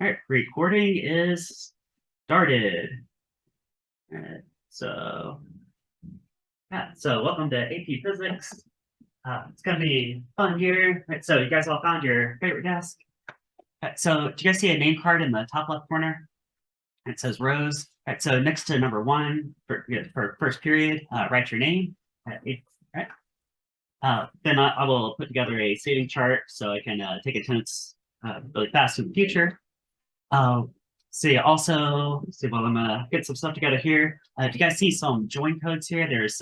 All right, recording is started. All right, so welcome to AP Physics. It's gonna be fun here. All right, so you guys all found your favorite desk. All right, so do you guys see a name card in the top left corner? It says Rose. All right, so next to number one for first period, write your name. All right. Then I will put together a seating chart so I can take attendance really fast in the future. See, also, see, while I'm get some stuff together here. Do you guys see some join codes here? There's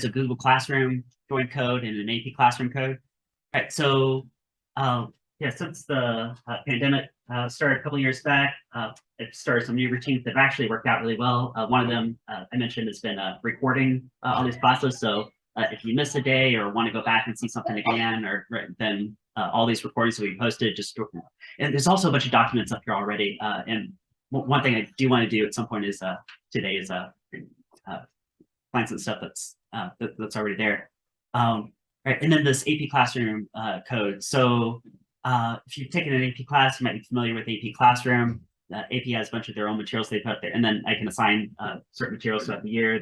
a Google Classroom join code and an AP Classroom code. All right, so yeah, since the pandemic started a couple years back, it started some new routines that have actually worked out really well. One of them I mentioned has been recording all these classes. So if you miss a day or want to go back and see something again, or then all these recordings will be posted. And there's also a bunch of documents up here already. And one thing I do want to do at some point is today is find some stuff that's already there. Right, and then this AP Classroom code. So if you've taken an AP class, you might be familiar with AP Classroom. AP has a bunch of their own materials they put there, and then I can assign certain materials throughout the year.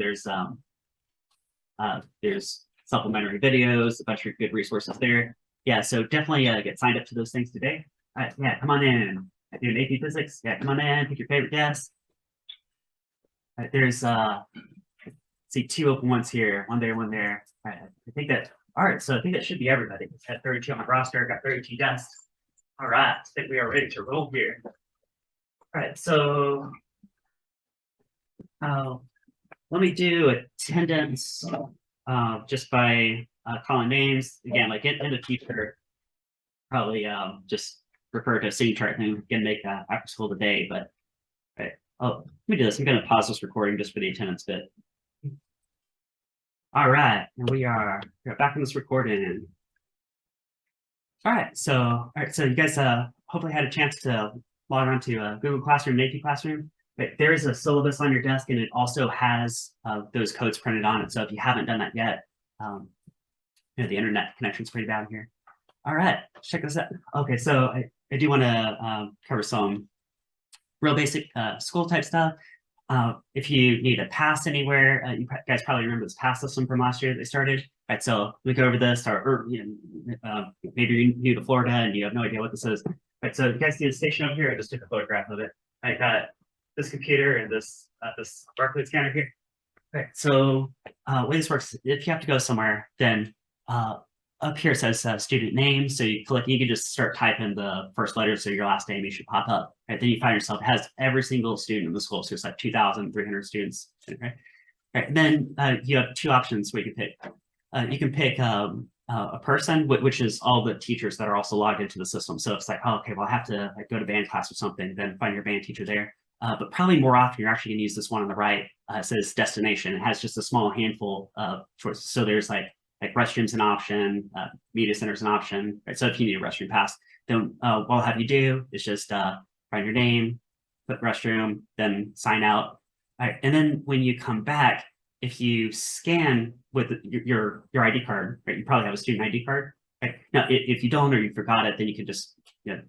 There's supplementary videos, a bunch of good resources there. Yeah, so definitely get signed up to those things today. All right, yeah, come on in. Doing AP Physics. Yeah, come on in, pick your favorite desk. All right, there's see two open ones here, one there, one there. All right, I think that, all right, so I think that should be everybody. It's got 32 on my roster, got 32 desks. All right, I think we are ready to roll here. All right, so let me do attendance just by calling names. Again, like in the future, probably just refer to a seating chart and we can make after school today. But right, let me do this. I'm going to pause this recording just for the attendance bit. All right, and we're back in this recording. All right, so you guys hopefully had a chance to log on to Google Classroom and AP Classroom. But there is a syllabus on your desk, and it also has those codes printed on it. So if you haven't done that yet, the internet connection's pretty bad here. All right, check this out. Okay, so I do want to cover some real basic school type stuff. If you need a pass anywhere, you guys probably remember this pass system from last year that they started. Right, so we go over this, or maybe you're new to Florida and you have no idea what this is. Right, so you guys see the station over here? I just took a photograph of it. I got this computer and this barcode scanner here. Right, so way this works, if you have to go somewhere, then up here it says student name. So you can just start typing the first letter, so your last name, you should pop up. Right, then you find yourself, it has every single student in the school. So it's like 2,300 students. Right, right, and then you have two options where you can pick. You can pick a person, which is all the teachers that are also logged into the system. So it's like, oh, okay, well, I have to go to band class or something, then find your band teacher there. But probably more often, you're actually going to use this one on the right. It says destination. It has just a small handful of choices. So there's like restrooms an option, media center's an option. Right? So if you need a restroom pass, then what I'll have you do is just find your name, put restroom, then sign out. All right, and then when you come back, if you scan with your ID card, right, you probably have a student ID card. Right? Now, if you don't or you forgot it, then you can just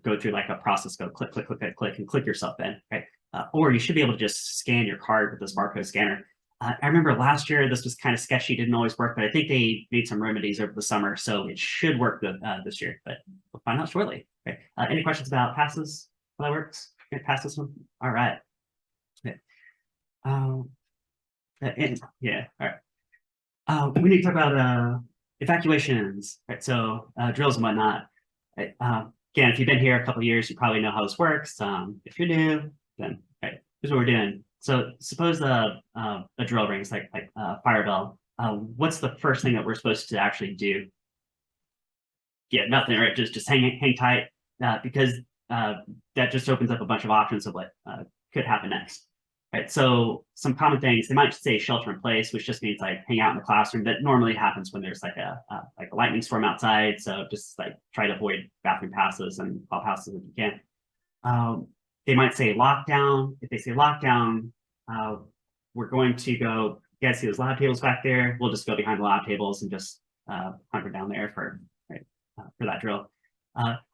go through like a process, go click, click, click, click, click, and click yourself in. Right? Or you should be able to just scan your card with this barcode scanner. I remember last year this was kind of sketchy, didn't always work, but I think they made some remedies over the summer, so it should work good this year. But we'll find out shortly. Okay. Any questions about passes? How that works? Okay, pass this one. All right. Okay. Yeah. All right. We need to talk about evacuations. Right. So drills and whatnot. Right. Again, if you've been here a couple of years, you probably know how this works. If you're new, then right, here's what we're doing. So suppose a drill rings like fire bell. What's the first thing that we're supposed to actually do? Yeah, nothing, right? Just hang tight because that just opens up a bunch of options of what could happen next. Right. So some common things, they might say shelter in place, which just means like hang out in the classroom. That normally happens when there's like a lightning storm outside. So just like try to avoid bathroom passes and hall passes if you can. They might say lockdown. If they say lockdown, we're going to go, you guys see those lab tables back there? We'll just go behind the lab tables and just hunker down there for that drill.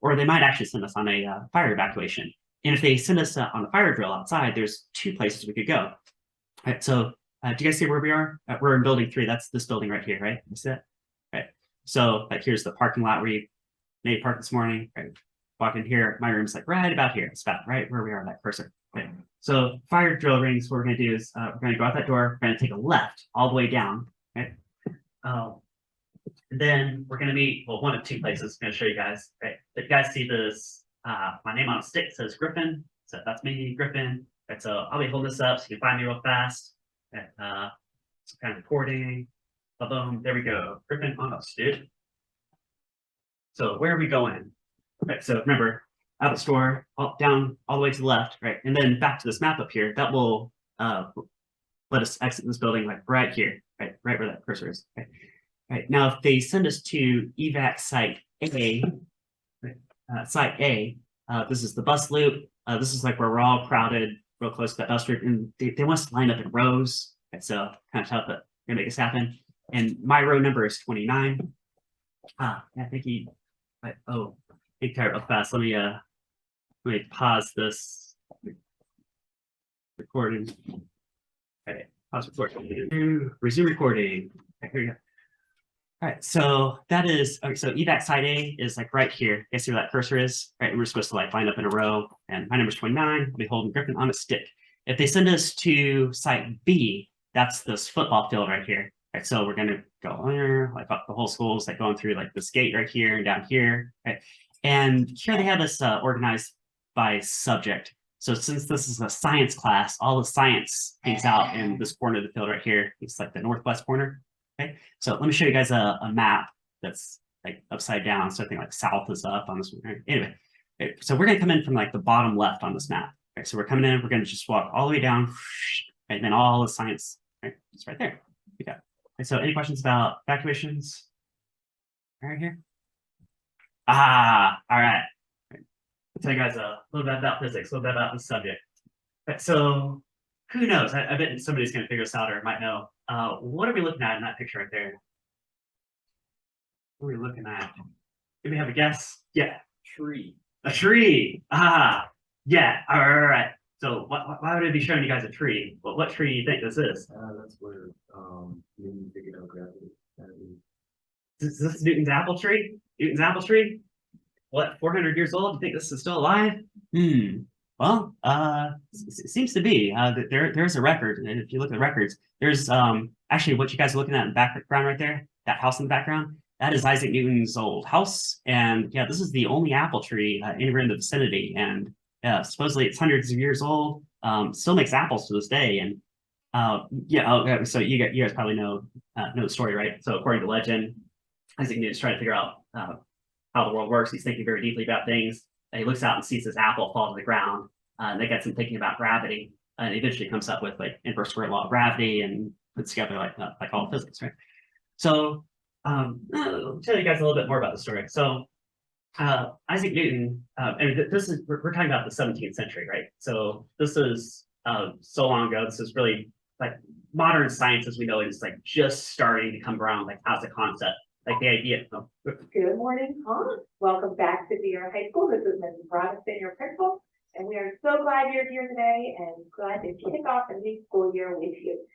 or they might actually send us on a fire evacuation. And if they send us on a fire drill outside, there's 2 places we could go. All right, so do you guys see where we are? We're in building 3. That's this building right here, right? You see that? Right. So here's the parking lot where you made park this morning. Right? Walk in here. My room's like right about here. It's about right where we are, that cursor. Okay. So fire drill rings, what we're going to do is we're going to go out that door. We're going to take a left all the way down. Right. And then we're going to meet, well, one of 2 places. I'm going to show you guys. Right. If you guys see this, my name on a stick says Griffin. So that's me, Griffin. Right. So I'll be holding this up so you can find me real fast. Right. So kind of recording. Boom. There we go. Griffin on a stick. So where are we going? Right. So remember, out of the store, down all the way to the left, right? And then back to this map up here. That will let us exit this building like right here, right where that cursor is. Right. Right. Now, if they send us to evac site A, this is the bus loop. This is like where we're all crowded real close to that bus route, and they want us to line up in rows. Right, so kind of tough, but we're gonna make this happen. And my row number is 29. Yeah, thank you. Right. Oh, big tired real fast. Let me pause this recording. Okay, pause recording. Resume recording. Okay, here we go. All right, so that is okay. So evac site A is like right here. You see where that cursor is, right? And we're supposed to like line up in a row. And my number is 29. I'll be holding Griffin on a stick. If they send us to site B, that's this football field right here. Right, so we're gonna go there, like up the whole school's like going through like this gate right here and down here. Right, and here they have us organized by subject. So since this is a science class, all the science hangs out in this corner of the field right here. It's like the northwest corner. Okay, so let me show you guys a map that's like upside down. So I think like south is up on this one. Right? Anyway, so we're gonna come in from like the bottom left on this map. Right, so we're coming in, we're gonna just walk all the way down, right, and then all the science, right, it's right there. Okay. Okay, so any questions about evacuations? Right here. All right. I'll tell you guys a little bit about physics, a little bit about the subject. Right, so who knows? I bet somebody's gonna figure this out or might know. What are we looking at in that picture right there? What are we looking at? Do we have a guess? Yeah. Tree. A tree. Yeah. All right. So why would I be showing you guys a tree? What tree do you think this is? That's where Newton figured out gravity. Is this Newton's apple tree? Newton's apple tree? What, 400 years old? You think this is still alive? Well, it seems to be. There's a record. And if you look at the records, there's actually what you guys are looking at in the background right there, that house in the background, that is Isaac Newton's old house. And yeah, this is the only apple tree anywhere in the vicinity. And supposedly it's hundreds of years old, still makes apples to this day. And so you guys probably know the story, right? So according to legend, Isaac Newton's trying to figure out how the world works. He's thinking very deeply about things. And he looks out and sees this apple fall to the ground. And that gets him thinking about gravity. And eventually comes up with like inverse square law of gravity and puts together like all physics, right? So I'll tell you guys a little bit more about the story. So Isaac Newton, and this is we're talking about the 17th century, right? So this is so long ago. This is really like modern science as we know it is like just starting to come around like as a concept. Like the idea. Good morning, welcome back to Sierra High School. This is Mrs. Robinson, your principal, and we are so glad you're here today and glad to kick off the new school year with you.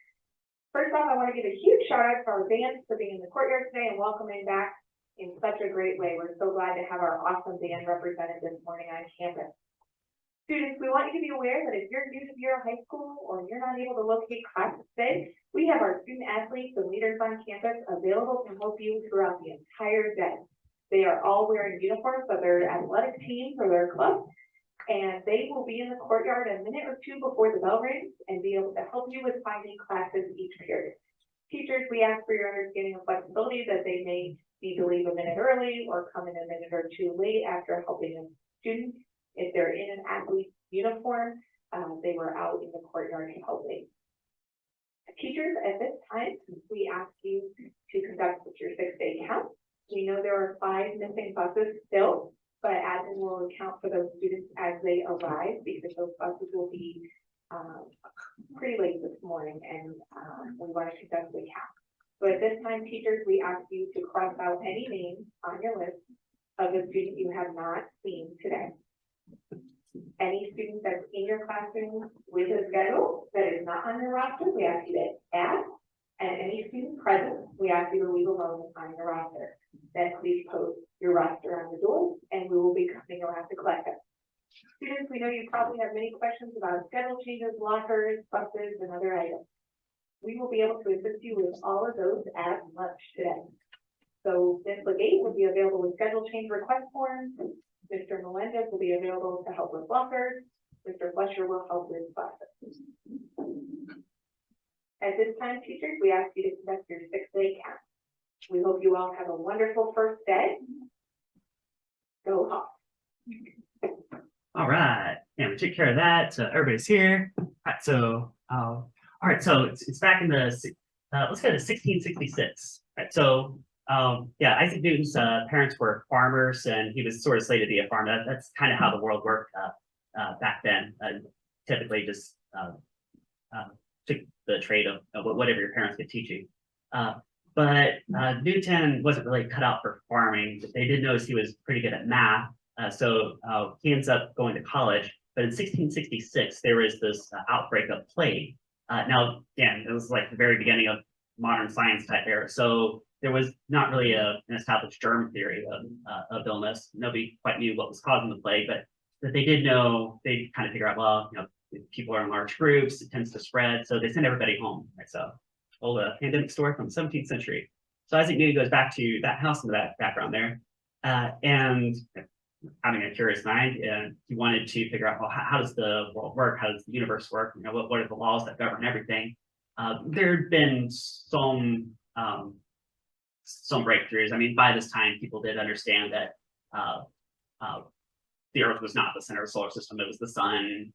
First off, I want to give a huge shout out to our band for being in the courtyard today and welcoming back in such a great way. We're so glad to have our awesome band represented this morning on campus. Students, we want you to be aware that if you're new to Sierra High School or you're not able to locate classes today, we have our student athletes and leaders on campus available to help you throughout the entire day. They are all wearing uniforms of their athletic teams or their clubs, and they will be in the courtyard a minute or two before the bell rings and be able to help you with finding classes each period. Teachers, we ask for your understanding and flexibility that they may need to leave a minute early or come in a minute or two late after helping a student. If they're in an athlete uniform, they were out in the courtyard helping. Teachers, at this time, we ask you to conduct your 6-day count. We know there are 5 missing buses still, but admin will account for those students as they arrive because those buses will be pretty late this morning and we want to conduct the count. So at this time, teachers, we ask you to cross out any names on your list of a student you have not seen today. Any student that's in your classroom with a schedule that is not on your roster, we ask you to add. And any student present, we ask you to leave alone on your roster. Then please post your roster on the door, and we will be coming around to collect them. Students, we know you probably have many questions about schedule changes, lockers, buses, and other items. We will be able to assist you with all of those at lunch today. So Ms. Legate will be available with schedule change request forms. Mr. Melendez will be available to help with lockers. Mr. Fletcher will help with buses. At this time, teachers, we ask you to conduct your 6-day count. We hope you all have a wonderful first day. Go Hawks. All right, and we took care of that. So everybody's here. All right, so all right, so it's back in the let's go to 1666. Right, so yeah, Isaac Newton's parents were farmers, and he was sort of slated to be a farmer. That's kind of how the world worked back then. Typically, just took the trade of whatever your parents could teach you. But Newton wasn't really cut out for farming. They did notice he was pretty good at math. So he ends up going to college. But in 1666, there was this outbreak of plague. Now, again, it was like the very beginning of modern science type era. So there was not really an established germ theory of illness. Nobody quite knew what was causing the plague, but they did know, they kind of figure out, well, you know, if people are in large groups, it tends to spread. So they send everybody home. Right? So old pandemic story from the 17th century. So Isaac Newton goes back to that house in the background there. And having a curious mind, and he wanted to figure out, well, how does the world work? How does the universe work? You know, what are the laws that govern everything? There had been some breakthroughs. I mean, by this time, people did understand that the Earth was not the center of the solar system; it was the sun.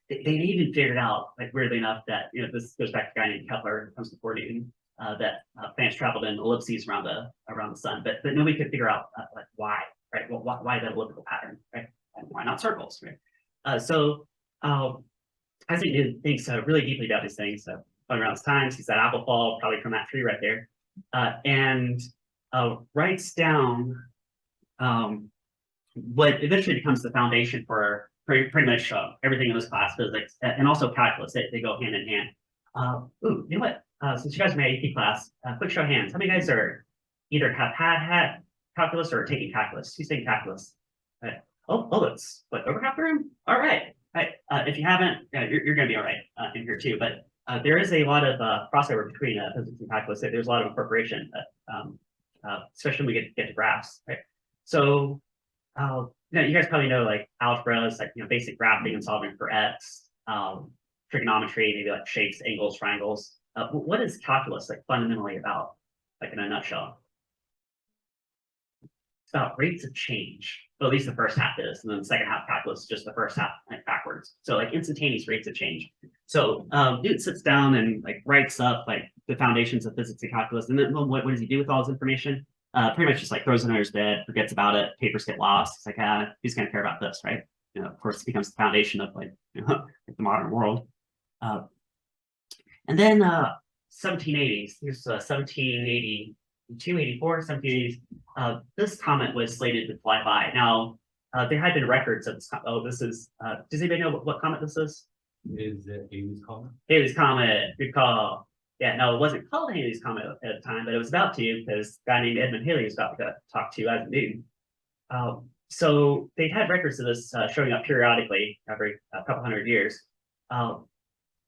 They even figured out, like weirdly enough, that this goes back to a guy named Kepler, when it comes to Newton, that planets traveled in ellipses around the sun, but nobody could figure out like why. Right? Well, why that elliptical pattern, right? And why not circles, right? So Isaac Newton thinks really deeply about these things. Around this time, sees that apple fall probably from that tree right there, and writes down what eventually becomes the foundation for pretty much everything in this class, physics, and also calculus. They go hand in hand. Ooh, you know what? Since you guys are in my AP class, quick show of hands. How many guys are either have had calculus or taking calculus? Who's taking calculus? Right. Oh, it's what, over half the room? All right. If you haven't, you're going to be all right in here too. But there is a lot of crossover between physics and calculus. There's a lot of incorporation, especially when we get to graphs. Right. So, you guys probably know like algebra is like basic graphing and solving for x. Trigonometry, maybe like shapes, angles, triangles. What is calculus like fundamentally about? Like in a nutshell. About rates of change. Well, at least the first half is, and then the second half calculus is just the first half like backwards. So like instantaneous rates of change. So Newton sits down and like writes up like the foundations of physics and calculus. And then what does he do with all this information? Pretty much just like throws it under his bed, forgets about it, papers get lost. It's like, who's gonna care about this, right? Of course, it becomes the foundation of like, like the modern world. And then 1780s, here's 1780. 284, 1780s. This comet was slated to fly by. Now, there had been records of this. This is. Does anybody know what comet this is? Is it Halley's Comet? Halley's Comet. Good call. Yeah, no, it wasn't called Halley's Comet at the time, but it was about to, because a guy named Edmund Halley was about to talk to Isaac Newton. So they had records of this showing up periodically every couple hundred years. And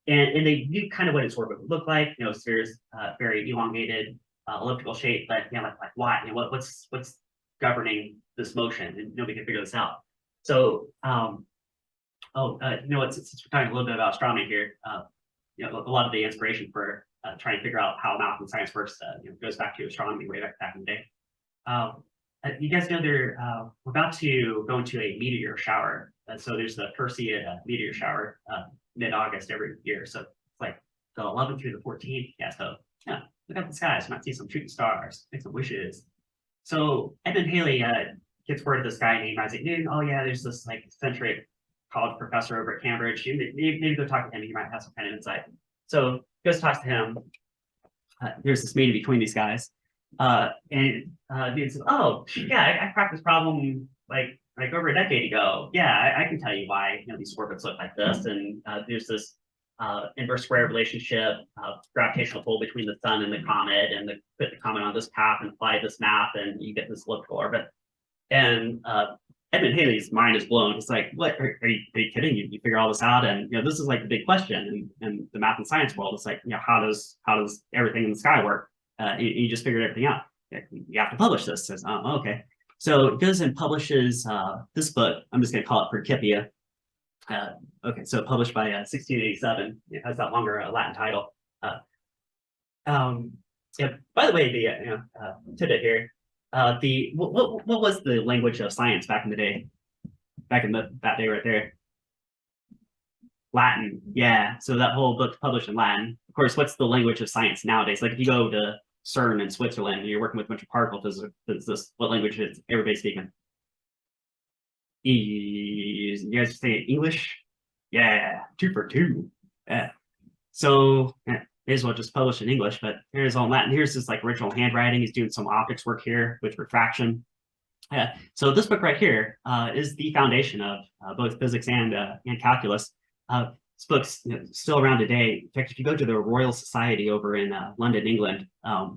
they knew kind of what its orbit would look like. Spheres, very elongated. Elliptical shape, but like why? What's governing this motion? And nobody can figure this out. So, since we're talking a little bit about astronomy here, a lot of the inspiration for trying to figure out how math and science works, goes back to astronomy way back in the day. You guys know we're about to go into a meteor shower. So there's the Perseid meteor shower mid-August every year. So it's like the 11th through the 14th. Yeah, so yeah. Look up the skies, might see some shooting stars, make some wishes. So Edmund Halley gets word of this guy named Isaac Newton. Oh yeah, there's this like eccentric college professor over at Cambridge. Maybe go talk to him. He might have some kind of insight. So goes talks to him. There's this meeting between these guys, Dude says, "Oh, yeah, I cracked this problem like over a decade ago. Yeah, I can tell you why these orbits look like this, and there's this inverse square relationship, gravitational pull between the sun and the comet, and put the comet on this path and apply this math, and you get this elliptical orbit." And Edmund Halley's mind is blown. It's like, what are you kidding? You figure all this out, and this is like the big question in the math and science world. It's like, how does everything in the sky work? You just figured everything out. You have to publish this. Says, oh, okay. So it goes and publishes this book. I'm just going to call it Principia. Okay, so published by 1687. It has that longer Latin title. Yeah. By the way, the tidbit here. What was the language of science back in the day? Back in that day right there. Latin. Yeah. So that whole book's published in Latin. Of course, what's the language of science nowadays? Like if you go to CERN in Switzerland and you're working with a bunch of particle physicists, what language is everybody speaking? You guys say English? Yeah, 2 for 2. Yeah. So may as well just publish in English, but here's all Latin. Here's his like original handwriting. He's doing some optics work here with refraction. Yeah. So this book right here is the foundation of both physics and calculus. This book's still around today. In fact, if you go to the Royal Society over in London, England, I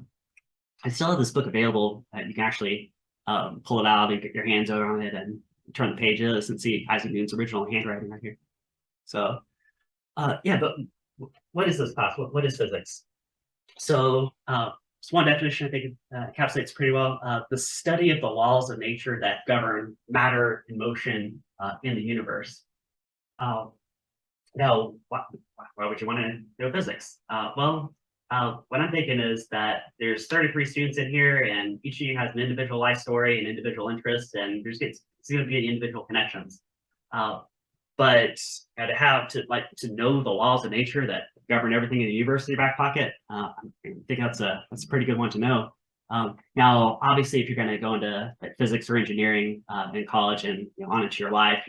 still have this book available. You can actually pull it out and get your hands over on it and turn the pages and see Isaac Newton's original handwriting right here. So yeah, but what is this class? What is physics? So it's one definition I think encapsulates pretty well. The study of the laws of nature that govern matter and motion in the universe. Now, why would you want to know physics? Well, what I'm thinking is that there's 33 students in here, and each of you has an individual life story and individual interests, and it's going to be individual connections. But to know the laws of nature that govern everything in the universe in your back pocket, I think that's a pretty good one to know. Now, obviously, if you're going to go into like physics or engineering in college and on into your life,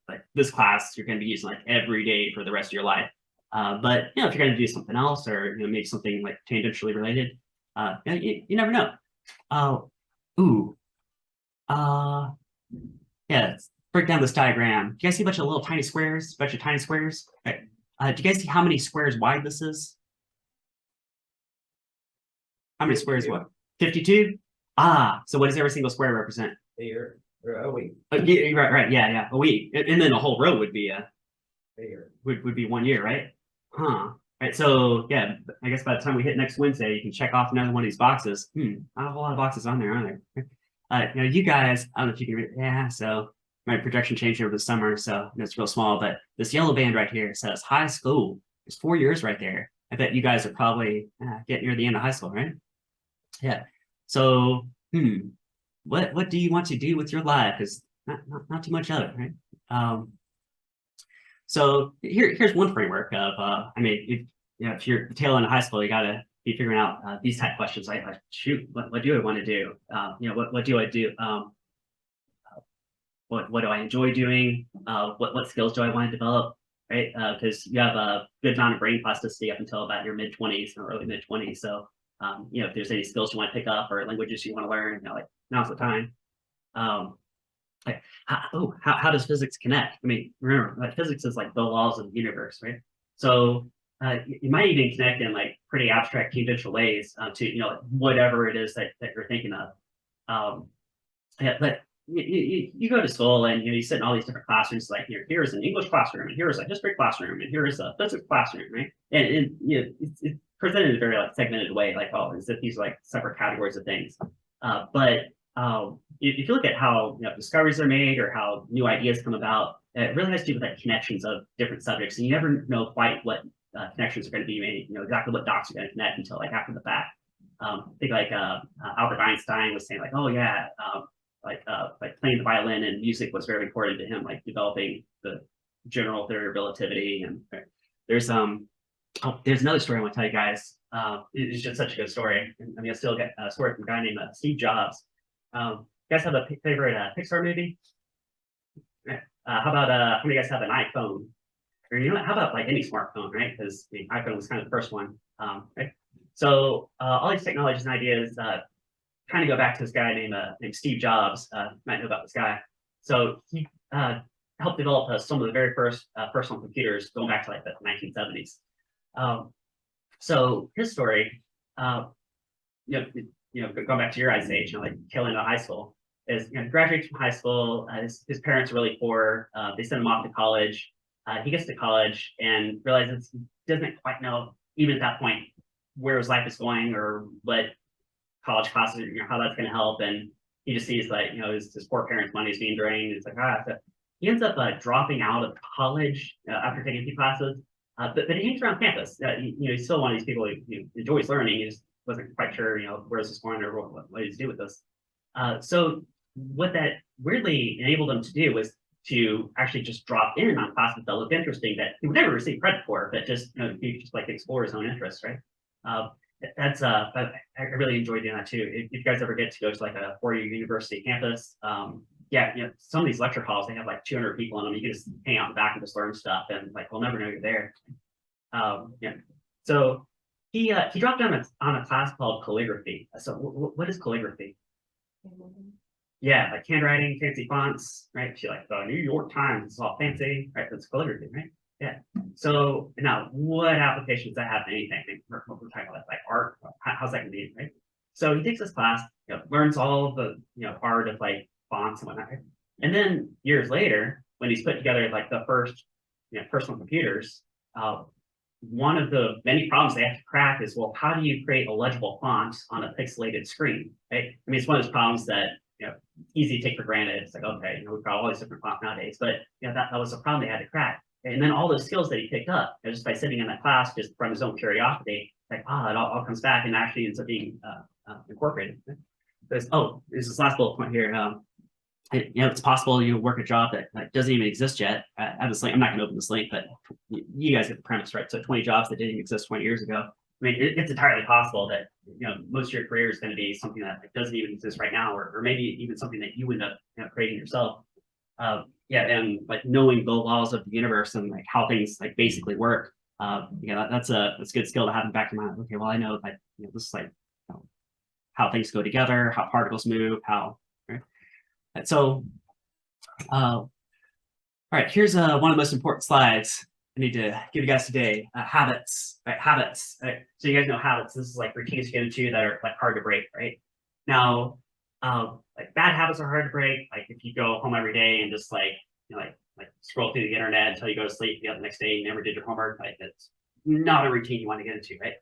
like this class, you're going to be using like every day for the rest of your life. But if you're going to do something else or maybe something like tangentially related, you never know. Yeah. Let's break down this diagram. Do you guys see a bunch of little tiny squares? Bunch of tiny squares. Right. Do you guys see how many squares wide this is? How many squares? What? 52. So what does every single square represent? A week. Yeah, right. Yeah. A week, and then a whole row would be would be 1 year, right? Right. So yeah, I guess by the time we hit next Wednesday, you can check off another one of these boxes. Not a whole lot of boxes on there, are there? You guys, I don't know if you can read. Yeah. So my projection changed over the summer, so it's real small. But this yellow band right here says high school. There's 4 years right there. I bet you guys are probably getting near the end of high school, right? Yeah. So, what do you want to do with your life? Because not too much of it, right? So here's one framework of I mean, if you're tail end of high school, you got to be figuring out these type questions like shoot, what do I want to do? What do I do? What do I enjoy doing? What skills do I want to develop? Right? Because you have a good amount of brain plasticity up until about your mid-20s or early mid-20s. So if there's any skills you want to pick up or languages you want to learn, like now's the time. Like how does physics connect? I mean, remember, like physics is like the laws of the universe, right? So you might even connect in like pretty abstract tangential ways to whatever it is that you're thinking of. But you go to school and you sit in all these different classrooms. Like here's an English classroom, and here's a history classroom, and here's a physics classroom, right? And it's presented in a very like segmented way, like as if these are like separate categories of things. But if you look at how discoveries are made or how new ideas come about, it really has to do with like connections of different subjects, and you never know quite what connections are going to be made. Exactly what dots are going to connect until like after the fact. I think like Albert Einstein was saying like, oh yeah. Like playing the violin and music was very important to him, like developing the general theory of relativity. And there's another story I want to tell you guys. It's just such a good story. I mean, I still get a story from a guy named Steve Jobs. You guys have a favorite Pixar movie? How about how many of you guys have an iPhone? Or how about like any smartphone, right? Because the iPhone was kind of the first one. Right? So all these technologies and ideas trying to go back to this guy named Steve Jobs. You might know about this guy. So he helped develop some of the very first personal computers going back to like the 1970s. So his story, going back to your guys' age, like tail end of high school, is graduates from high school. His parents are really poor. They send him off to college. He gets to college and realizes he doesn't quite know, even at that point, where his life is going or what college classes, how that's going to help. And he just sees like, his poor parents' money is being drained. It's like, so he ends up dropping out of college after taking a few classes. But he hangs around campus. He's still one of these people who enjoys learning. He just wasn't quite sure, where is this going or what he's do with this. So what that weirdly enabled him to do was to actually just drop in on classes that looked interesting that he would never receive credit for, but just he just like explore his own interests, right? That's I really enjoyed doing that too. If you guys ever get to go to like a 4-year university campus, some of these lecture halls, they have like 200 people in them. You can just hang out in the back and just learn stuff, and like we'll never know you're there. So he dropped down on a class called calligraphy. So what is calligraphy? Yeah, like handwriting, fancy fonts, right? She like the New York Times, it's all fancy, right? That's calligraphy, right? Yeah. So now, what applications does that have to anything? We're talking about like art. How's that gonna be, right? So he takes this class, learns all the art of like fonts and whatnot. And then years later, when he's put together like the first personal computers, one of the many problems they have to crack is, well, how do you create a legible font on a pixelated screen? Right? I mean, it's one of those problems that easy to take for granted. It's like, okay, we've got all these different fonts nowadays, but that was a problem they had to crack. And then all those skills that he picked up just by sitting in that class, just from his own curiosity, like, it all comes back and actually ends up being incorporated. There's this last bullet point here. It's possible you work a job that doesn't even exist yet. I have this link. I'm not going to open this link, but you guys get the premise, right? So 20 jobs that didn't exist 20 years ago. I mean, it's entirely possible that most of your career is going to be something that doesn't even exist right now, or maybe even something that you end up creating yourself. And like knowing the laws of the universe and like how things like basically work. That's a good skill to have in the back of your mind. Okay, well, I know that this is like how things go together, how particles move, how. Right? And so, all right, here's one of the most important slides I need to give you guys today. Habits, right? Habits. Right? So you guys know habits. This is like routines to get into that are like hard to break, right? Now, like bad habits are hard to break. Like if you go home every day and just like scroll through the internet until you go to sleep, the next day you never did your homework, like that's not a routine you want to get into, right?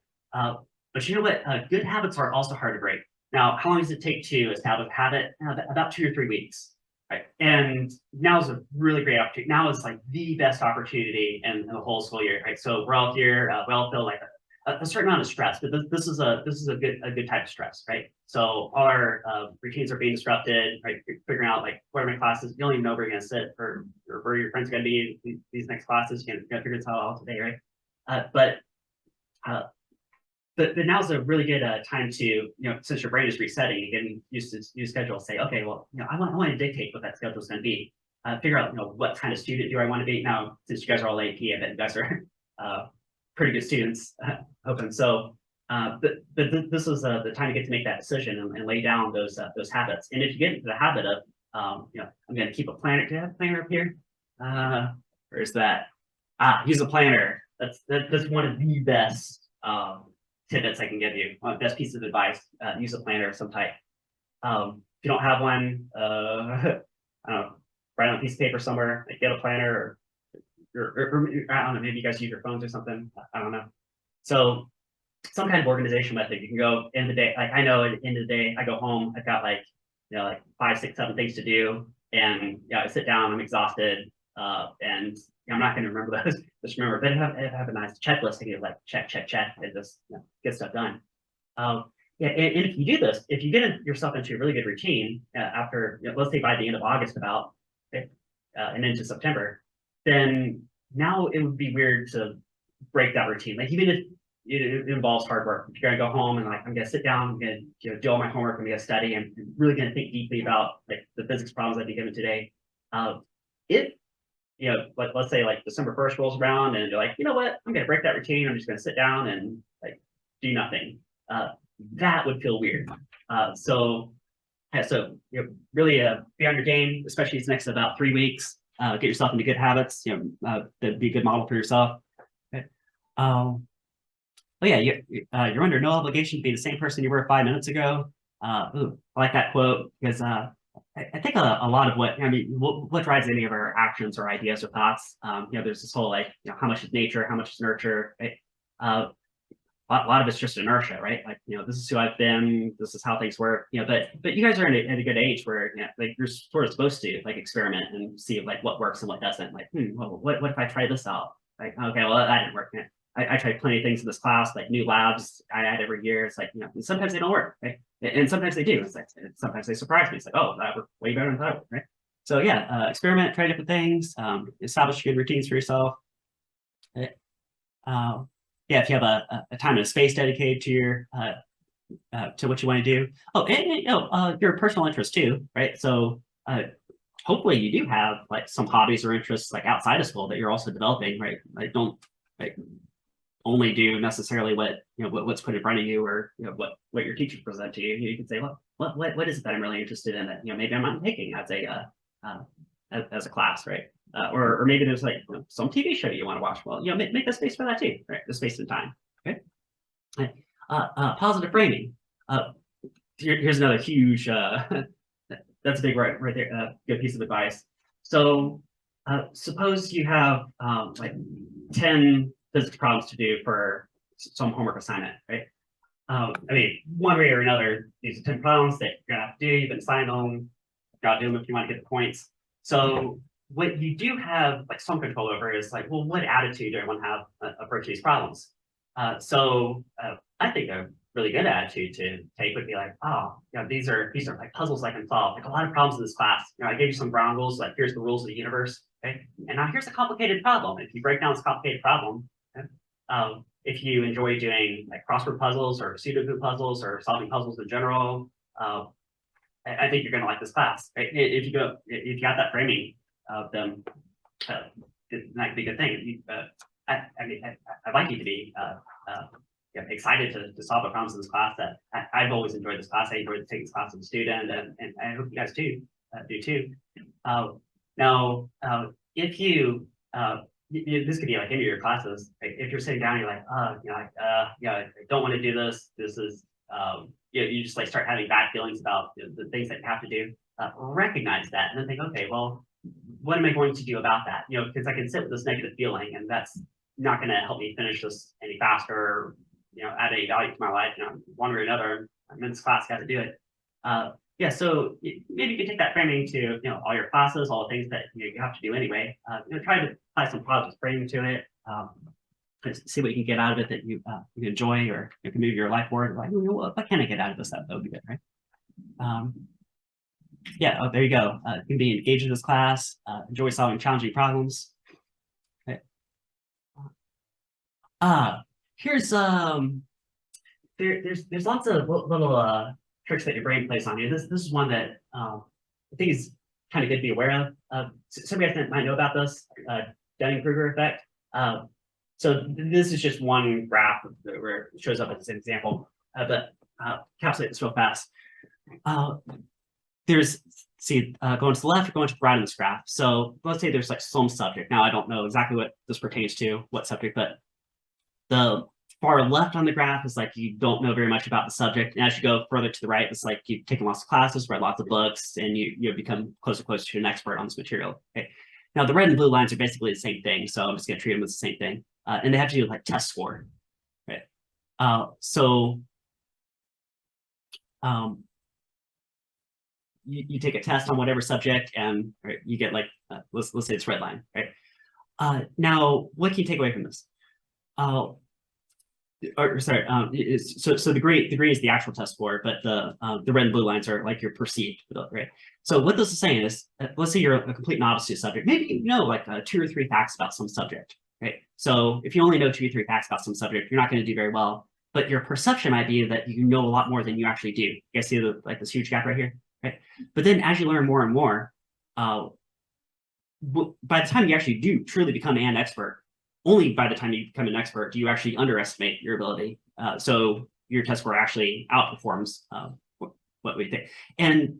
But you know what? Good habits are also hard to break. Now, how long does it take to establish a habit? About 2 or 3 weeks. Right. And now is a really great opportunity. Now is like the best opportunity in the whole school year, right? So we're all here, we all feel like a certain amount of stress, but this is a good type of stress, right? So all our routines are being disrupted, right? Figuring out like what are my classes? You don't even know where you're gonna sit or where your friends are gonna be in these next classes. You gotta figure this out today, right? But now's a really good time to, since your brain is resetting and getting used to your schedule, say, okay, well, I want to dictate what that schedule is going to be. Figure out, what kind of student do I want to be? Now, since you guys are all AP, I bet you guys are pretty good students, hoping so. But this was the time to get to make that decision and lay down those habits. And if you get into the habit of, I'm going to keep a planner. Do you have a planner up here? Where's that? Use a planner. That's one of the best tidbits I can give you. One of the best pieces of advice: use a planner of some type. If you don't have one, I don't know, write on a piece of paper somewhere. Like get a planner, or I don't know. Maybe you guys use your phones or something. I don't know. So some kind of organization method. You can go in the day. Like I know at the end of the day, I go home. I've got like 5, 6, 7 things to do, and I sit down. I'm exhausted, and I'm not going to remember those. Just remember, but have a nice checklist to get like check, and just get stuff done. And if you do this, if you get yourself into a really good routine after, let's say by the end of August and into September, then now it would be weird to break that routine. Like even if it involves hard work, if you're going to go home and like I'm going to sit down, I'm going to do all my homework, I'm going to study, I'm really going to think deeply about like the physics problems I'd be given today. If let's say like December 1st rolls around and you're like, you know what, I'm going to break that routine. I'm just going to sit down and like do nothing. that would feel weird. So really be on your game, especially these next about 3 weeks. Get yourself into good habits. That'd be a good model for yourself. Okay. Oh yeah, you're under no obligation to be the same person you were 5 minutes ago. Ooh, I like that quote because I think a lot of what drives any of our actions or ideas or thoughts. There's this whole how much is nature, how much is nurture. Right? A lot of it's just inertia, right? This is who I've been. This is how things work. But you guys are at a good age where you're sort of supposed to experiment and see what works and what doesn't. Well, what if I try this out? Okay, well that didn't work. I tried plenty of things in this class, like new labs I add every year. It's sometimes they don't work, right? And sometimes they do. It's sometimes they surprise me. It's oh, that worked way better than I thought it would, right? So yeah, experiment, try different things, establish good routines for yourself. Yeah, if you have a time and a space dedicated to your to what you want to do. Oh, and your personal interest too, right? So hopefully you do have some hobbies or interests outside of school that you're also developing, right? Don't only do necessarily what's put in front of you or what your teachers present to you. You can say, well, what is it that I'm really interested in that maybe I'm not taking as a class, right? Or maybe there's some TV show you want to watch. Well, make the space for that too, right? The space and time. Okay. Positive framing. Here's another huge. That's a big right there. Good piece of advice. So suppose you have 10 physics problems to do for some homework assignment, right? One way or another, these are 10 problems that you're gonna have to do. You've been assigned them. Got to do them if you want to get the points. So what you do have some control over is well, what attitude do I want to have approach these problems? I think a really good attitude to take would be oh, these are puzzles I can solve. A lot of problems in this class. I gave you some ground rules, here's the rules of the universe. Okay, and now here's a complicated problem. If you break down this complicated problem, okay? If you enjoy doing crossword puzzles or Sudoku puzzles or solving puzzles in general, I think you're going to like this class. Right? If you got that framing of them, that could be a good thing. I'd like you to be excited to solve the problems in this class. That I've always enjoyed this class. I enjoyed taking this class as a student, and I hope you guys do too. Now, if you this could be any of your classes. If you're sitting down, you're I don't want to do this. This is you just start having bad feelings about the things that you have to do. Recognize that and then think, okay, well, what am I going to do about that? Because I can sit with this negative feeling, and that's not going to help me finish this any faster. Or, add any value to my life. One way or another, I'm in this class, got to do it. Yeah, so maybe you can take that framing to all your classes, all the things that you have to do anyway. Try to apply some positive framing to it. See what you can get out of it that you enjoy, or you can move your life forward. What can I get out of this? That would be good, right? Yeah, there you go. You can be engaged in this class, enjoy solving challenging problems. Okay. Here's there's lots of little tricks that your brain plays on you. This is one that I think is kind of good to be aware of. Some of you guys might know about this Dunning-Kruger effect. So this is just one graph where it shows up as an example, but encapsulate this real fast. Going to the left, going to the right on this graph. So let's say there's some subject. Now I don't know exactly what this pertains to, what subject, but the far left on the graph is you don't know very much about the subject. And as you go further to the right, it's you've taken lots of classes, read lots of books, and you become closer and closer to an expert on this material. Okay. Now the red and blue lines are basically the same thing, so I'm just going to treat them as the same thing. And they have to do with test score. Right. You take a test on whatever subject, and you get let's say it's red line, right? Now, what can you take away from this? So the green is the actual test score, but the red and blue lines are your perceived, right? So what this is saying is, let's say you're a complete novice to a subject. Maybe you know 2 or 3 facts about some subject, right? So if you only know 2 or 3 facts about some subject, you're not going to do very well. But your perception might be that you know a lot more than you actually do. You guys see this huge gap right here, right? But then as you learn more and more, by the time you actually do truly become an expert, only by the time you become an expert do you actually underestimate your ability. So your test score actually outperforms what we think. And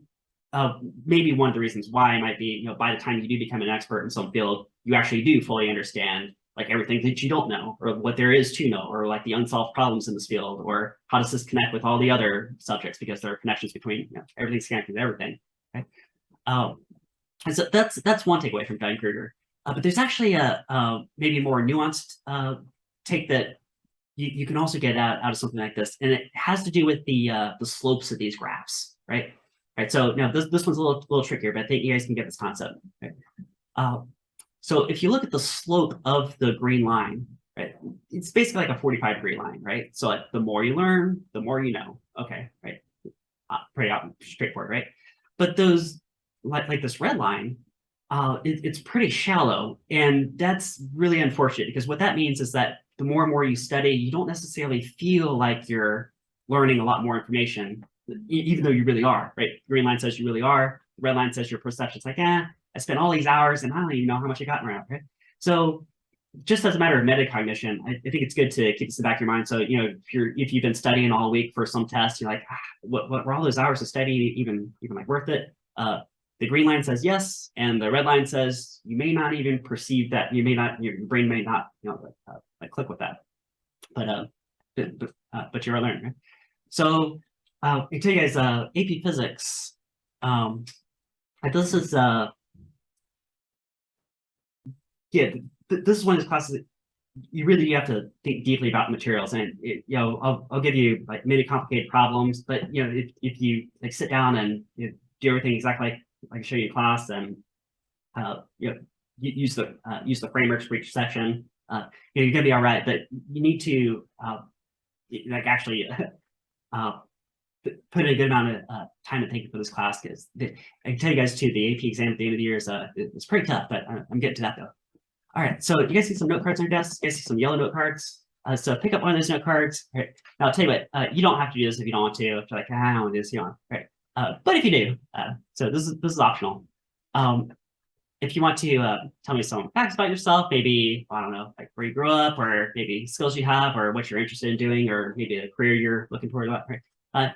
maybe one of the reasons why might be, you know, by the time you do become an expert in some field, you actually do fully understand like everything that you don't know, or what there is to know, or like the unsolved problems in this field, or how does this connect with all the other subjects, because there are connections between, you know, everything's connected with everything. Okay. And so that's one takeaway from Dunning-Kruger. But there's actually a maybe more nuanced take that you can also get out of something like this, and it has to do with the slopes of these graphs, right? Right. So now this one's a little trickier, but I think you guys can get this concept. Right? So if you look at the slope of the green line, right, it's basically like a 45-degree line, right? So like the more you learn, the more you know. Okay, right? Pretty straightforward, right? But those like this red line, it's pretty shallow, and that's really unfortunate, because what that means is that the more and more you study, you don't necessarily feel like you're learning a lot more information, even though you really are, right? The green line says you really are. The red line says your perception's like, I spent all these hours and I don't even know how much I got around, right? So just as a matter of metacognition, I think it's good to keep this in the back of your mind. So, you know, if you've been studying all week for some test, you're like, what were all those hours of study even like worth it? The green line says yes, and the red line says you may not even perceive that. Your brain may not, you know, like click with that. But you're learning, right? So I tell you guys, AP Physics. This is this is one of those classes that you really have to think deeply about materials, and you know, I'll give you like many complicated problems, but you know, if you like sit down and you know, do everything exactly like I show you in class, and you know, use the frameworks for each section, you know, you're gonna be all right. But you need to like actually put in a good amount of time and thinking for this class, because I can tell you guys too, the AP exam at the end of the year is it's pretty tough, but I'm getting to that though. All right, so you guys see some note cards on your desk? You guys see some yellow note cards? So pick up one of those note cards. All right. Now I'll tell you what, you don't have to do this if you don't want to. If you're like, I don't want to do this, you don't. Right. But if you do, so this is optional. If you want to tell me some facts about yourself, maybe, I don't know, like where you grew up, or maybe skills you have, or what you're interested in doing, or maybe a career you're looking toward, right?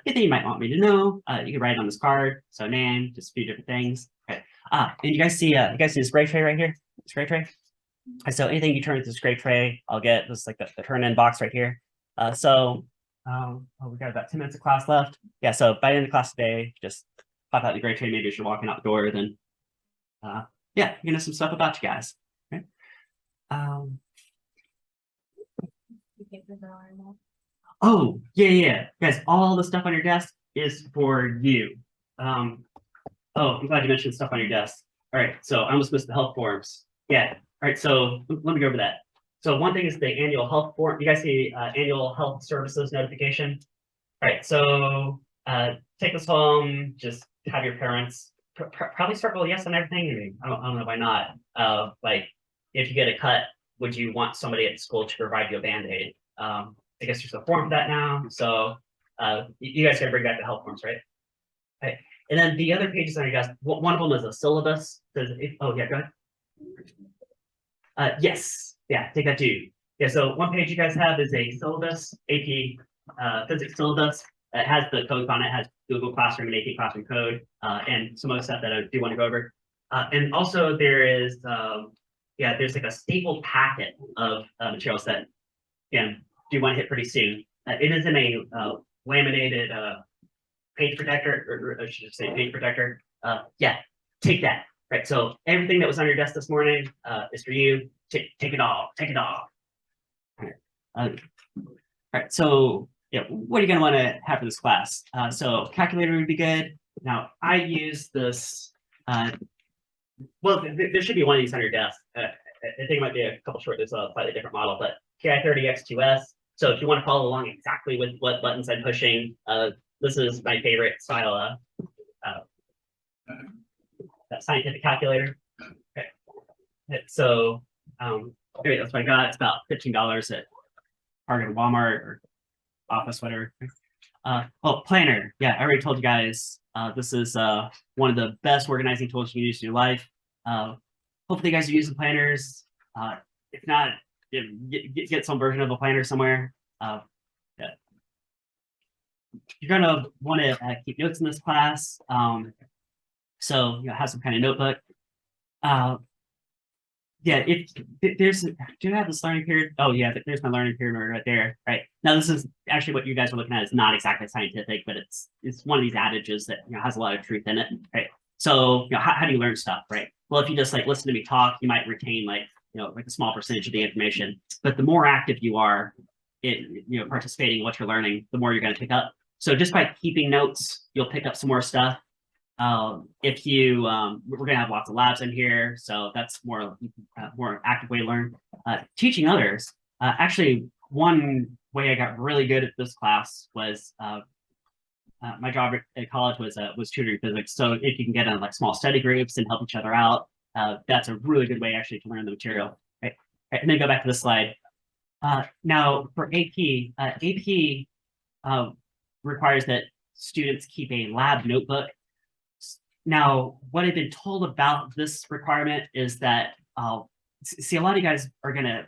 Anything you might want me to know, you can write it on this card. So name, just a few different things. Okay. And you guys see this gray tray right here? This gray tray? So anything you turn into this gray tray, I'll get this, like the turn-in box right here. We got about 10 minutes of class left. Yeah, so by the end of class today, just pop out the gray tray. Maybe as you're walking out the door, then yeah, you know, some stuff about you guys. Okay. Oh, yeah. Guys, all the stuff on your desk is for you. Oh, I'm glad you mentioned stuff on your desk. All right, so I almost missed the health forms. Yeah. All right, so let me go over that. So one thing is the annual health form. You guys see annual health services notification? All right, so take this home, just have your parents probably circle yes on everything. I mean, I don't know why not. Like if you get a cut, would you want somebody at school to provide you a Band-Aid? I guess there's a form for that now. So you guys gotta bring back the health forms, right? Okay. And then the other pages on your desk, one of them is a syllabus. Oh yeah, go ahead. Yes, yeah, take that too. Yeah, so one page you guys have is a syllabus, AP physics syllabus. It has the codes on it, it has Google Classroom and AP Classroom code, and some other stuff that I do want to go over. And also there is, there's like a stapled packet of materials that, again, do want to hit pretty soon. It is in a laminated page protector, or I should say page protector. Yeah, take that. Right, so everything that was on your desk this morning is for you. Take it all. Take it all. All right. So yeah, what are you going to want to have for this class? So calculator would be good. Now I use this. Well, there should be one of these on your desk. I think it might be a couple short. There's a slightly different model, but KI30X2S. So if you want to follow along exactly with what buttons I'm pushing, this is my favorite style. That scientific calculator. Okay. So anyway, that's what I got. It's about $15 at Target or Walmart or Office, whatever. Oh, Planner. Yeah, I already told you guys this is one of the best organizing tools you can use in your life. Hopefully you guys are using planners. If not, get some version of a planner somewhere. Yeah. you're gonna want to keep notes in this class. So have some kind of notebook. Yeah, there's, do you have this learning period? Oh yeah, there's my learning period right there. Right now, this is actually what you guys are looking at is not exactly scientific, but it's one of these adages that has a lot of truth in it. Right. So how do you learn stuff? Right. Well, if you just like listen to me talk, you might retain like like a small percentage of the information. But the more active you are in participating in what you're learning, the more you're going to pick up. So just by keeping notes, you'll pick up some more stuff. If you, we're gonna have lots of labs in here, so that's more active way to learn. Teaching others, actually, one way I got really good at this class was my job at college was tutoring physics. So if you can get in like small study groups and help each other out, that's a really good way actually to learn the material. Right, and then go back to this slide. Now for AP, AP requires that students keep a lab notebook. Now, what I've been told about this requirement is that, see, a lot of you guys are going to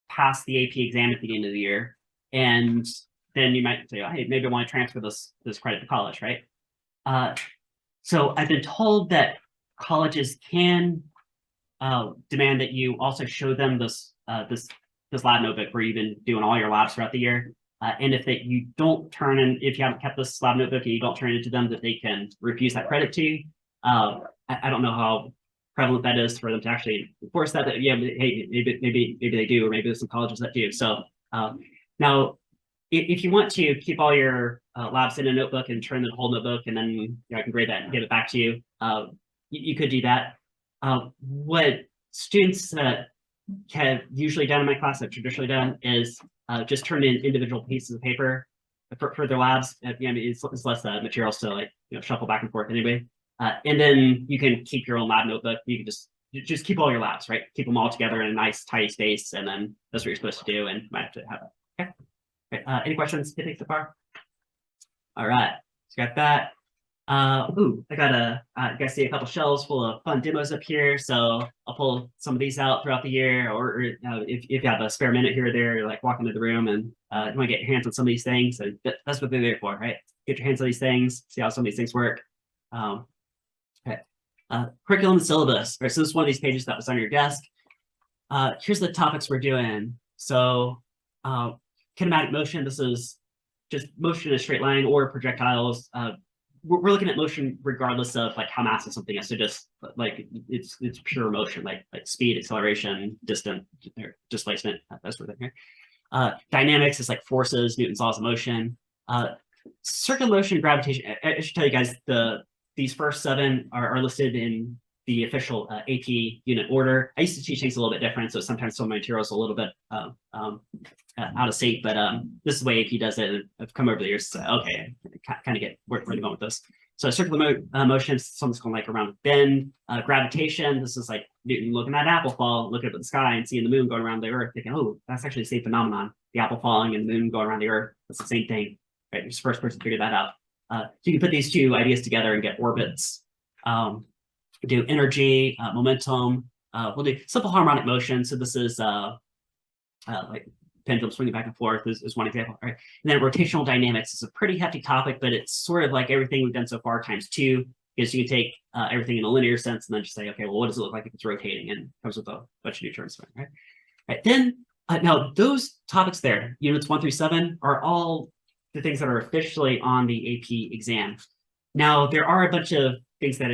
pass the AP exam at the end of the year, and then you might say, oh, hey, maybe I want to transfer this credit to college, right? So I've been told that colleges can demand that you also show them this lab notebook where you've been doing all your labs throughout the year. And if you don't turn in, if you haven't kept this lab notebook and you don't turn it to them, that they can refuse that credit to you. I don't know how prevalent that is for them to actually enforce that. But yeah, hey, maybe they do, or maybe there's some colleges that do. So now, if you want to keep all your labs in a notebook and turn the whole notebook, and then I can grade that and give it back to you, you could do that. What students have usually done in my class, have traditionally done, is just turn in individual pieces of paper for their labs. It's less materials to like shuffle back and forth anyway. And then you can keep your own lab notebook. You can just keep all your labs, right? Keep them all together in a nice tidy space, and then that's what you're supposed to do. And you might have to have it. Okay. Okay. Any questions so far? All right, so got that. Ooh, I got you guys see a couple shelves full of fun demos up here, so I'll pull some of these out throughout the year, or if you have a spare minute here or there, you're like walk into the room and you want to get your hands on some of these things, and that's what they're there for, right? Get your hands on these things, see how some of these things work. Okay. Curriculum and syllabus. Right, so this is one of these pages that was on your desk. Here's the topics we're doing. So kinematic motion, this is just motion in a straight line or projectiles. We're looking at motion regardless of like how massive something is. So just like it's pure motion, like speed, acceleration, distance, displacement, that sort of thing. Dynamics is like forces, Newton's laws of motion. Circular motion, gravitation. I should tell you guys these first 7 are listed in the official AP unit order. I used to teach things a little bit different, so sometimes some of my materials a little bit out of sync, but this is the way AP does it. I've come over the years to say, okay, I kind of get where they're going with this. So circular motion, something's going like around bend. Gravitation, this is like Newton looking at an apple fall, looking up at the sky and seeing the moon going around the earth, thinking, oh, that's actually the same phenomenon. The apple falling and the moon going around the earth, that's the same thing. Right, you're the first person to figure that out. So you can put these 2 ideas together and get orbits. Do energy, momentum. We'll do simple harmonic motion. So this is like pendulum swinging back and forth is one example. Right? And then rotational dynamics is a pretty hefty topic, but it's sort of like everything we've done so far times 2, because you can take everything in a linear sense and then just say, okay, well, what does it look like if it's rotating? And it comes with a bunch of new terms, right? Right. Then now those topics there, units 1 through 7, are all the things that are officially on the AP exam. Now there are a bunch of things that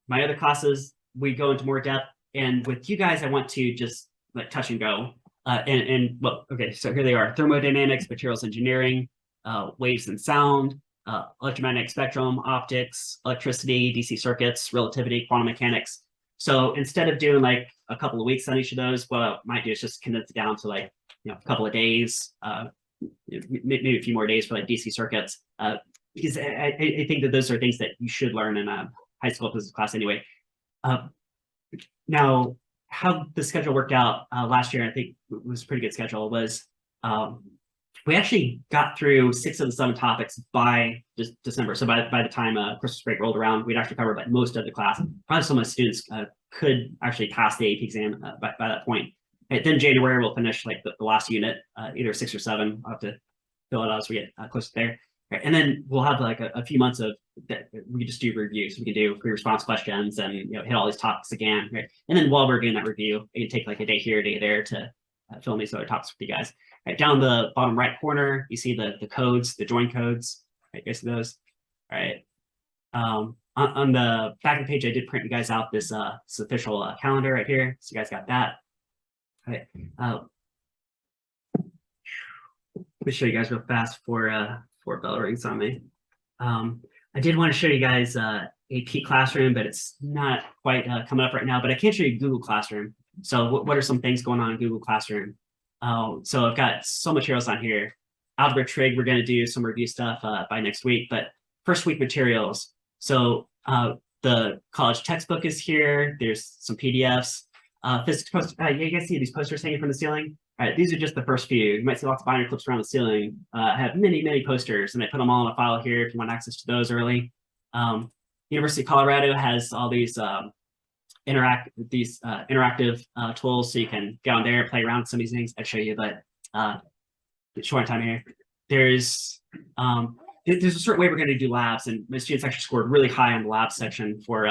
my other classes, we go into more depth, and with you guys, I want to just like touch and go. Well, okay, so here they are: thermodynamics, materials engineering, waves and sound, electromagnetic spectrum, optics, electricity, DC circuits, relativity, quantum mechanics. So instead of doing like a couple of weeks on each of those, what I might do is just condense it down to like a couple of days, maybe a few more days for like DC circuits, because I think that those are things that you should learn in a high school physics class anyway. Now, how the schedule worked out last year, I think it was a pretty good schedule, was we actually got through 6 of the 7 topics by December. So by the time Christmas break rolled around, we'd actually covered like most of the class. Probably some of my students could actually pass the AP exam by that point. And then January, we'll finish like the last unit, either 6 or 7. I'll have to fill it out as we get closer there. Right, and then we'll have like a few months of that we can just do reviews. We can do pre-response questions and hit all these topics again. Right, and then while we're doing that review, it can take like a day here, a day there to film these other topics with you guys. Right, down the bottom right corner, you see the codes, the join codes. Right, you guys see those? All right. On the back of the page, I did print you guys out this official calendar right here. So you guys got that. All right. Let me show you guys real fast before bell rings on me. I did want to show you guys AP Classroom, but it's not quite coming up right now. But I can show you Google Classroom. So what are some things going on in Google Classroom? So I've got some materials on here. Algebra Trig, we're going to do some review stuff by next week. But first week materials. So the college textbook is here. There's some PDFs. Physics post. You guys see these posters hanging from the ceiling? All right, these are just the first few. You might see lots of binder clips around the ceiling. I have many posters, and I put them all in a file here if you want access to those early. University of Colorado has all these interactive tools, so you can get on there and play around with some of these things. I'd show you, but short on time here. There's a certain way we're going to do labs, and my students actually scored really high on the lab section for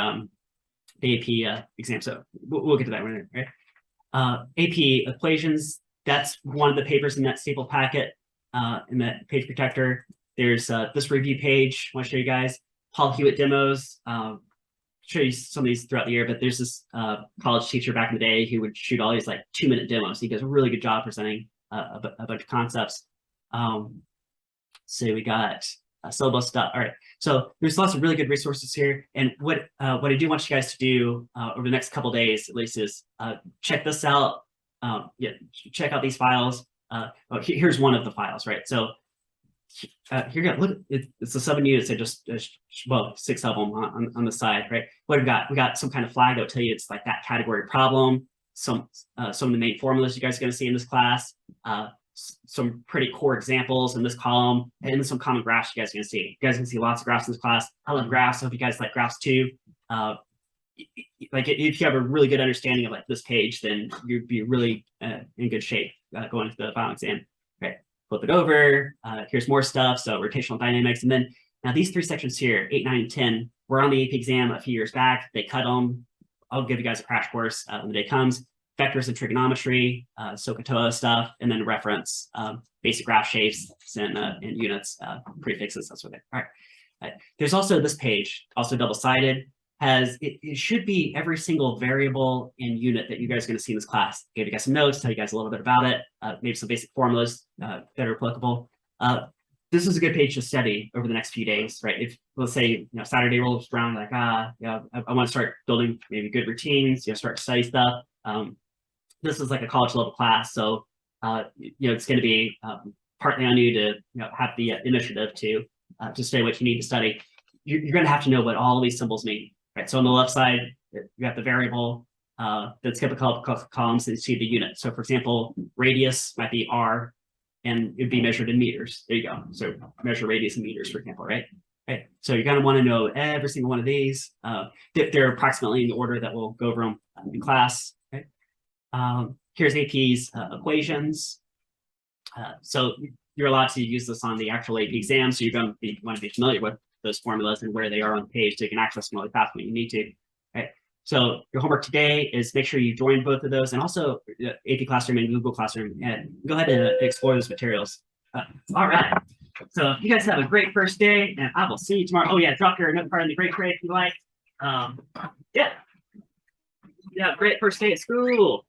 the AP exam. So we'll get to that one, right? AP equations. That's one of the papers in that staple packet in that page protector. There's this review page. I want to show you guys Paul Hewitt demos. Show you some of these throughout the year, but there's this college teacher back in the day who would shoot all these like 2-minute demos. He does a really good job presenting a bunch of concepts. So we got syllabus stuff. All right. So there's lots of really good resources here. And what I do want you guys to do over the next couple of days, at least, is check this out. Check out these files. Here's one of the files, right? So here you go. Look, it's the 7 units. I just well, 6 of them on the side, right? What we got some kind of flag that will tell you it's like that category problem. Some of the main formulas you guys are going to see in this class. Some pretty core examples in this column, and then some common graphs you guys are going to see. You guys can see lots of graphs in this class. I love graphs. I hope you guys like graphs too. Like if you have a really good understanding of like this page, then you'd be really in good shape going to the final exam. Okay, flip it over. Here's more stuff. So rotational dynamics, and then now these 3 sections here, 8, 9, and 10, were on the AP exam a few years back. They cut them. I'll give you guys a crash course when the day comes. Vectors and trigonometry, SOHCAHTOA stuff, and then reference basic graph shapes and units, prefixes. That's what they are. All right. There's also this page, also double-sided. It should be every single variable and unit that you guys are going to see in this class. Gave you guys some notes, tell you guys a little bit about it, maybe some basic formulas that are applicable. This is a good page to study over the next few days, right? If let's say Saturday rolls around, like I want to start building maybe good routines, start to study stuff. This is like a college level class, so it's going to be partly on you to have the initiative to study what you need to study. You're going to have to know what all of these symbols mean. Right, so on the left side, you got the variable that's going to call columns and see the unit. So for example, radius might be r, and it'd be measured in meters. There you go. So measure radius in meters, for example, right? Right. So you're going to want to know every single one of these. They're approximately in the order that we'll go over them in class. Right? Here's AP's equations. So you're allowed to use this on the actual AP exam. So you're going to want to be familiar with those formulas and where they are on the page, so you can access them really fast when you need to. Right. So your homework today is make sure you join both of those, and also AP Classroom and Google Classroom, and go ahead and explore those materials. All right. So you guys have a great first day, and I will see you tomorrow. Oh yeah, drop your note card in the grade tray if you like. Yeah, great first day at school.